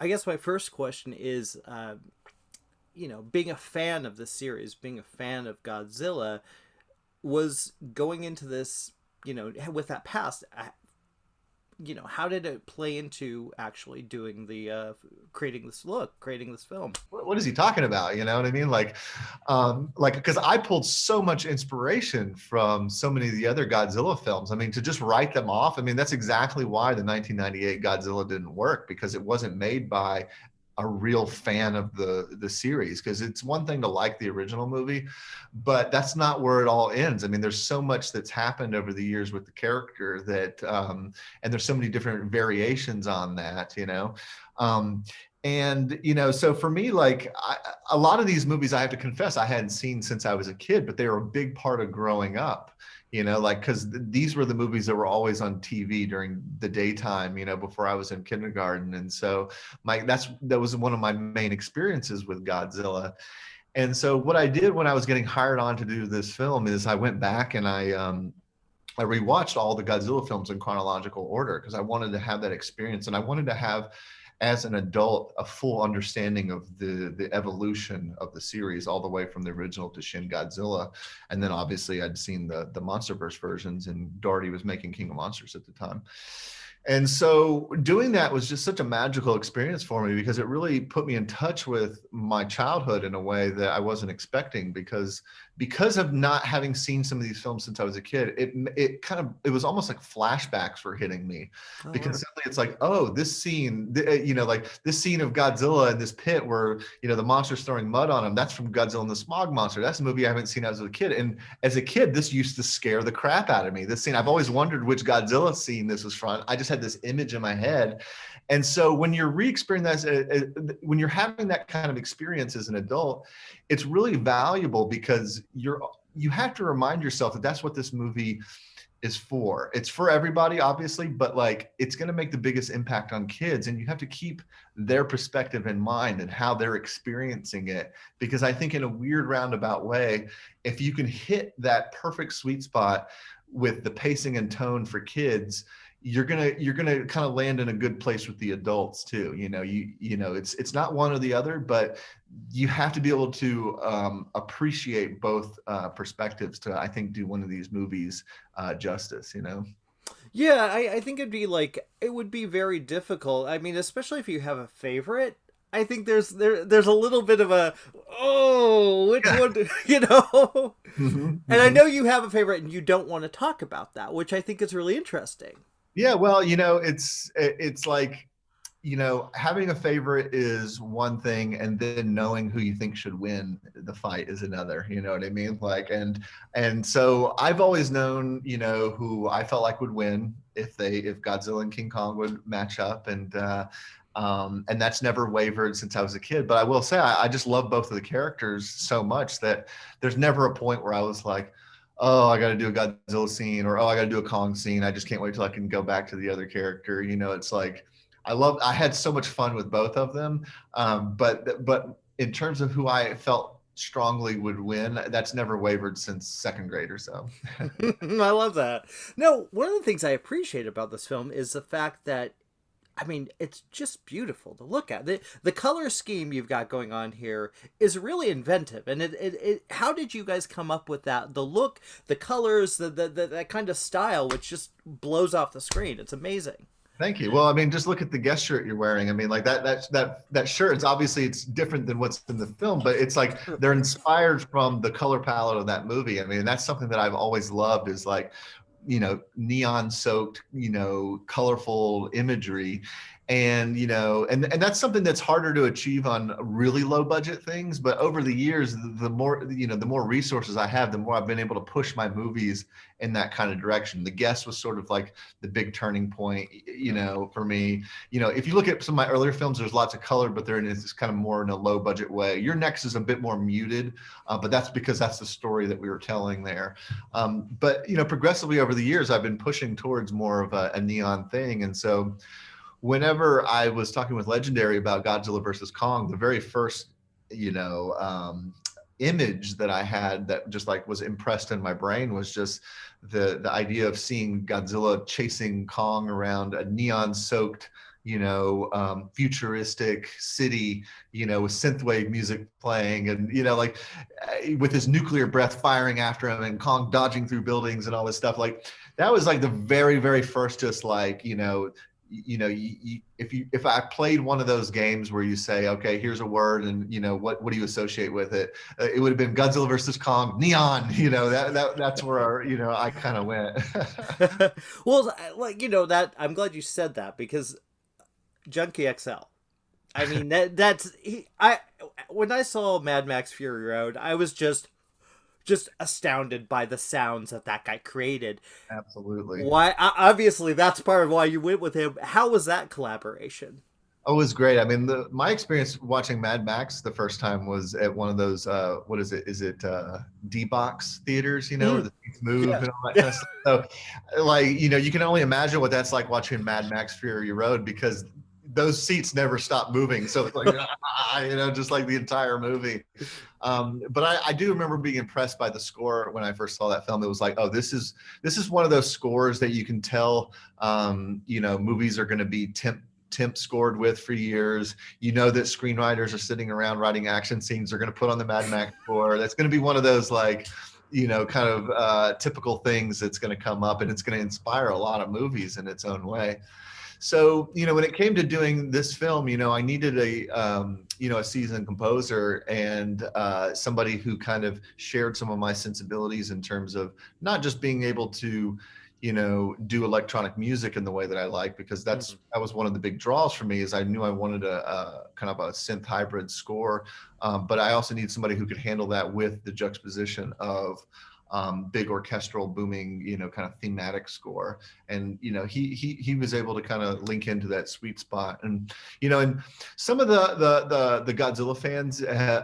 I guess my first question is, being a fan of the series, being a fan of Godzilla, was going into this, with that past, how did it play into actually doing the creating this film? What is he talking about? You know what I mean? Like because I pulled so much inspiration from so many of the other Godzilla films. I mean, to just write them off. I mean, that's exactly why the 1998 Godzilla didn't work, because it wasn't made by a real fan of the series. Because it's one thing to like the original movie, but that's not where it all ends. I mean, there's so much that's happened over the years with the character that and there's so many different variations on that, you know. um, and so for me, like a lot of these movies, I have to confess I hadn't seen since I was a kid, but they were a big part of growing up, like because these were the movies that were always on TV during the daytime, before I was in kindergarten. And so that was one of my main experiences with Godzilla. And so what I did when I was getting hired on to do this film is I went back and I rewatched all the Godzilla films in chronological order, because I wanted to have that experience, and I wanted to have, as an adult, a full understanding of the evolution of the series, all the way from the original to Shin Godzilla. And then obviously I'd seen the MonsterVerse versions, and Doherty was making King of Monsters at the time. And so doing that was just such a magical experience for me, because it really put me in touch with my childhood in a way that I wasn't expecting, because of not having seen some of these films since I was a kid. It was almost like flashbacks were hitting me, Oh, because wow. suddenly it's like, oh, this scene, like this scene of Godzilla in this pit where, the monster's throwing mud on him, that's from Godzilla and the Smog Monster. That's a movie I haven't seen as a kid. And as a kid, this used to scare the crap out of me. This scene, I've always wondered which Godzilla scene this was from. I just had this image in my head. And so when you're re-experiencing that, when you're having that kind of experience as an adult, it's really valuable, because you have to remind yourself that that's what this movie is for. It's for everybody, obviously, but like it's going to make the biggest impact on kids, and you have to keep their perspective in mind and how they're experiencing it. Because I think in a weird roundabout way, if you can hit that perfect sweet spot with the pacing and tone for kids, you're gonna kind of land in a good place with the adults too. It's not one or the other, but you have to be able to appreciate both perspectives to, I think, do one of these movies justice. Yeah, I think it would be very difficult. I mean, especially if you have a favorite. I think there's a little bit of a, oh, which Yeah. one you know? Mhm, And I mhm. know you have a favorite and you don't want to talk about that, which I think is really interesting. Yeah, well, it's like, having a favorite is one thing, and then knowing who you think should win the fight is another. You know what I mean? Like, and so I've always known, who I felt like would win if Godzilla and King Kong would match up, and that's never wavered since I was a kid. But I will say, I just love both of the characters so much that there's never a point where I was like, oh, I got to do a Godzilla scene, or oh, I got to do a Kong scene. I just can't wait till I can go back to the other character. It's like I had so much fun with both of them. But in terms of who I felt strongly would win, that's never wavered since second grade or so. I love that. No, one of the things I appreciate about this film is the fact that, I mean, it's just beautiful to look at. The color scheme you've got going on here is really inventive. And how did you guys come up with that? The look, the colors, that kind of style, which just blows off the screen. It's amazing. Thank you. Well, I mean, just look at the guest shirt you're wearing. I mean, like that shirt. It's different than what's in the film, but it's like they're inspired from the color palette of that movie. I mean, that's something that I've always loved, is like, neon soaked, colorful imagery. And that's something that's harder to achieve on really low budget things. But over the years, the more resources I have, the more I've been able to push my movies in that kind of direction. The Guest was sort of like the big turning point, for me. If you look at some of my earlier films, there's lots of color, but they're in this kind of more in a low budget way. Your Next is a bit more muted, but that's because that's the story that we were telling there. But progressively over the years, I've been pushing towards more of a neon thing. And so whenever I was talking with Legendary about Godzilla versus Kong, the very first, image that I had that just like was impressed in my brain was just the idea of seeing Godzilla chasing Kong around a neon soaked, futuristic city, with synthwave music playing, and like with his nuclear breath firing after him, and Kong dodging through buildings and all this stuff. Like that was like the very, very first, just like, if I played one of those games where you say, okay, here's a word, and what do you associate with it? It would have been Godzilla versus Kong, neon. That's where I kind of went. Well, like that. I'm glad you said that, because Junkie XL. I mean that's he. I When I saw Mad Max Fury Road, I was just astounded by the sounds that guy created. Absolutely. Why? Obviously, that's part of why you went with him. How was that collaboration? Oh, it was great. I mean, my experience watching Mad Max the first time was at one of those, what is it? Is it D-Box theaters, where the seats move Yeah. and all that kind of stuff. So, like, you can only imagine what that's like watching Mad Max Fury Road, because those seats never stop moving. So it's like, just like the entire movie. But I do remember being impressed by the score when I first saw that film. It was like, oh, this is one of those scores that you can tell, movies are going to be temp scored with for years. That screenwriters are sitting around writing action scenes. They're going to put on the Mad Max score. That's going to be one of those, like, kind of typical things that's going to come up, and it's going to inspire a lot of movies in its own way. So, when it came to doing this film, I needed a seasoned composer, and somebody who kind of shared some of my sensibilities in terms of not just being able to, do electronic music in the way that I like, because that was one of the big draws for me, is I knew I wanted a kind of a synth hybrid score. But I also need somebody who could handle that with the juxtaposition of big orchestral booming, kind of thematic score. And, he was able to kind of link into that sweet spot. And, and some of the Godzilla fans, they're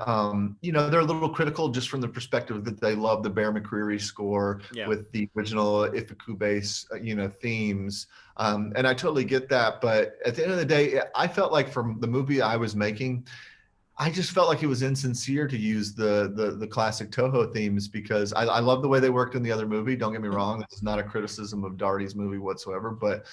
a little critical just from the perspective that they love the Bear McCreary score with the original Ifukube, themes. And I totally get that. But at the end of the day, I felt like from the movie I was making, I just felt like it was insincere to use the classic Toho themes, because I love the way they worked in the other movie. Don't get me wrong. This is not a criticism of Darty's movie whatsoever, but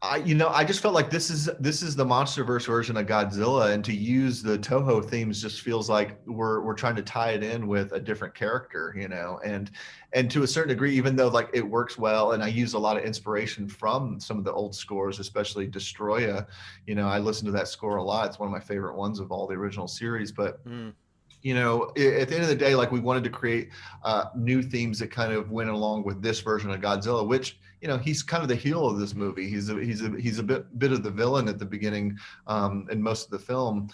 I just felt like this is the MonsterVerse version of Godzilla, and to use the Toho themes just feels like we're trying to tie it in with a different character, and to a certain degree, even though like it works well, and I use a lot of inspiration from some of the old scores, especially Destroya. I listen to that score a lot. It's one of my favorite ones of all the original series, but at the end of the day, like, we wanted to create new themes that kind of went along with this version of Godzilla, which, he's kind of the heel of this movie. He's a bit of the villain at the beginning, in most of the film,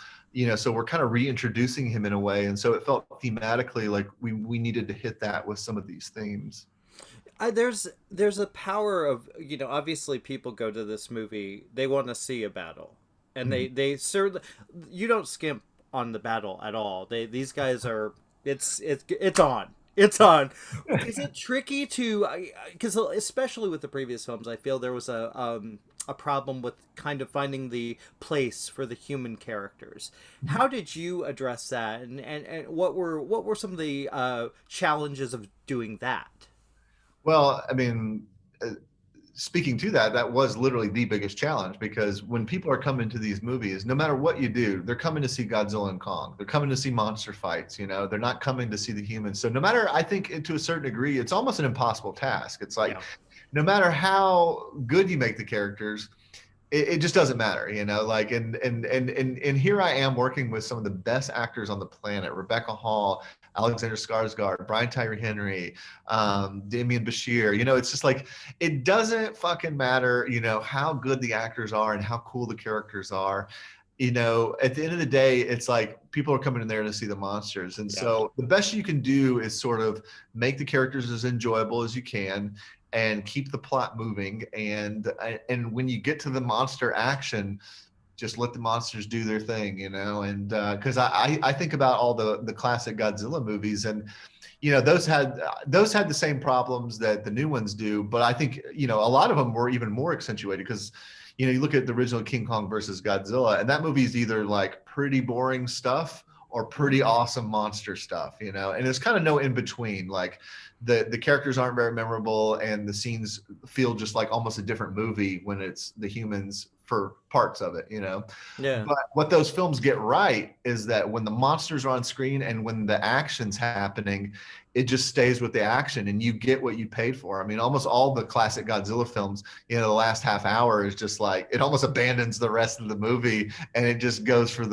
so we're kind of reintroducing him in a way. And so it felt thematically like we needed to hit that with some of these themes. There's a power of, obviously people go to this movie, they want to see a battle, and they certainly, you don't skimp on the battle at all. These guys are, it's on. It's on. Is it tricky to, because especially with the previous films, I feel there was a problem with kind of finding the place for the human characters. How did you address that, and what were some of the challenges of doing that? Well, I mean, speaking to that, that was literally the biggest challenge, because when people are coming to these movies, no matter what you do, they're coming to see Godzilla and Kong. They're coming to see monster fights, they're not coming to see the humans. So no matter, I think to a certain degree, it's almost an impossible task. It's like, no matter how good you make the characters, it just doesn't matter, like, and here I am working with some of the best actors on the planet: Rebecca Hall, Alexander Skarsgård, Brian Tyree Henry, Damian Bashir. It's just like, it doesn't fucking matter, how good the actors are and how cool the characters are. At the end of the day, it's like people are coming in there to see the monsters. And so the best you can do is sort of make the characters as enjoyable as you can, and keep the plot moving. And when you get to the monster action, just let the monsters do their thing, and because I think about all the classic Godzilla movies, and those had the same problems that the new ones do, but I think a lot of them were even more accentuated, because you look at the original King Kong versus Godzilla, and that movie is either like pretty boring stuff or pretty awesome monster stuff, and there's kind of no in between. Like, the characters aren't very memorable, and the scenes feel just like almost a different movie when it's the humans for parts of it, you know. Yeah. But what those films get right is that when the monsters are on screen and when the action's happening, it just stays with the action and you get what you paid for. I mean, almost all the classic Godzilla films, you know, the last half hour is just like, it almost abandons the rest of the movie and it just goes for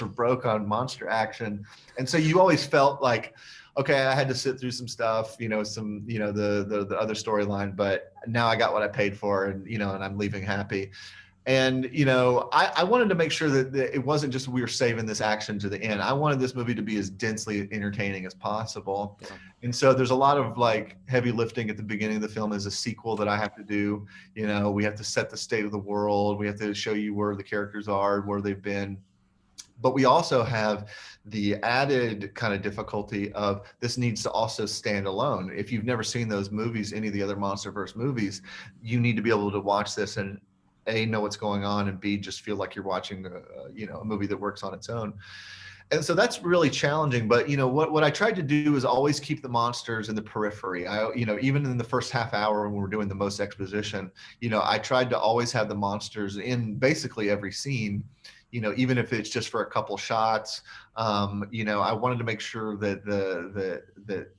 broke on monster action. And so you always felt like, okay, I had to sit through some stuff, you know, the other storyline, but now I got what I paid for, and, you know, and I'm leaving happy. And, you know, I wanted to make sure that it wasn't just we were saving this action to the end. I wanted this movie to be as densely entertaining as possible. Yeah. And so there's a lot of like heavy lifting at the beginning of the film as a sequel that I have to do. You know, we have to set the state of the world. We have to show you where the characters are, where they've been. But we also have the added kind of difficulty of this needs to also stand alone. If you've never seen those movies, any of the other MonsterVerse movies, you need to be able to watch this and A, know what's going on, and B, just feel like you're watching a movie that works on its own. And so that's really challenging. But, you know, what I tried to do is always keep the monsters in the periphery. You know, even in the first half hour when we're doing the most exposition, you know, I tried to always have the monsters in basically every scene, you know, even if it's just for a couple shots. You know, I wanted to make sure that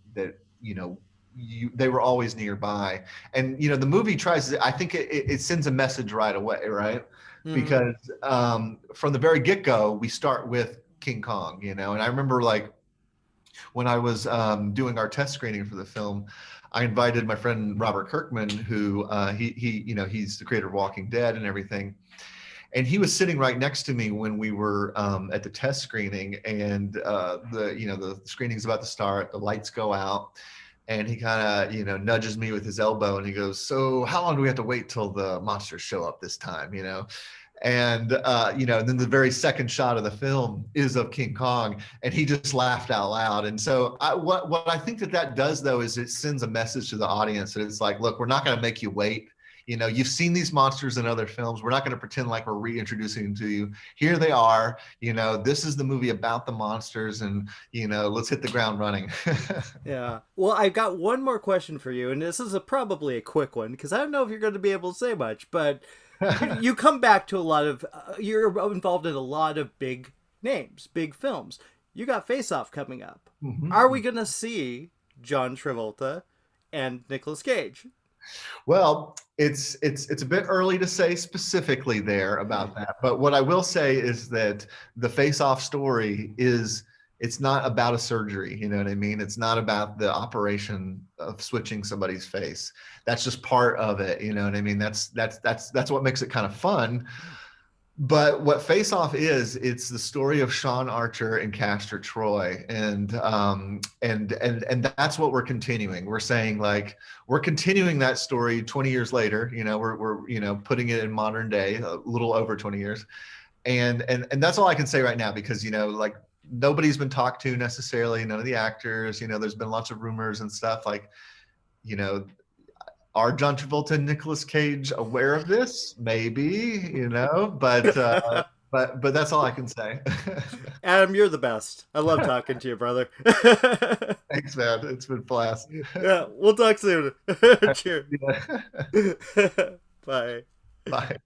that you know, they were always nearby. And, you know, the movie tries to, I think it sends a message right away, right? Mm-hmm. Because from the very get-go, we start with King Kong, you know. And I remember, like, when I was doing our test screening for the film, I invited my friend Robert Kirkman, who he you know, he's the creator of Walking Dead and everything. And he was sitting right next to me when we were at the test screening, and the screening's about to start, the lights go out, and he kind of, you know, nudges me with his elbow and he goes, "So how long do we have to wait till the monsters show up this time?" You know? And, you know, and then the very second shot of the film is of King Kong, and he just laughed out loud. And so what I think that does, though, is it sends a message to the audience that it's like, look, we're not going to make you wait. You know, you've seen these monsters in other films. We're not going to pretend like we're reintroducing them to you. Here they are. You know, this is the movie about the monsters, and, you know, let's hit the ground running. Yeah. Well, I've got one more question for you, and this is probably a quick one because I don't know if you're going to be able to say much, but you come back to a lot of, you're involved in a lot of big names, big films. You got Face Off coming up. Mm-hmm. Are we going to see John Travolta and Nicolas Cage? Well, it's a bit early to say specifically there about that. But what I will say is that the Face Off story it's not about a surgery. You know what I mean? It's not about the operation of switching somebody's face. That's just part of it. You know what I mean? That's what makes it kind of fun. But what Face Off is, it's the story of Sean Archer and Castor Troy, and that's what we're continuing. We're saying, like, we're continuing that story 20 years later. You know, we're you know, putting it in modern day, a little over 20 years, and that's all I can say right now, because, you know, like, nobody's been talked to necessarily, none of the actors. You know, there's been lots of rumors and stuff, like, you know. Are John Travolta and Nicolas Cage aware of this? Maybe, you know, but that's all I can say. Adam, you're the best. I love talking to you, brother. Thanks, man. It's been a blast. Yeah, we'll talk soon. Cheers. Bye. Bye.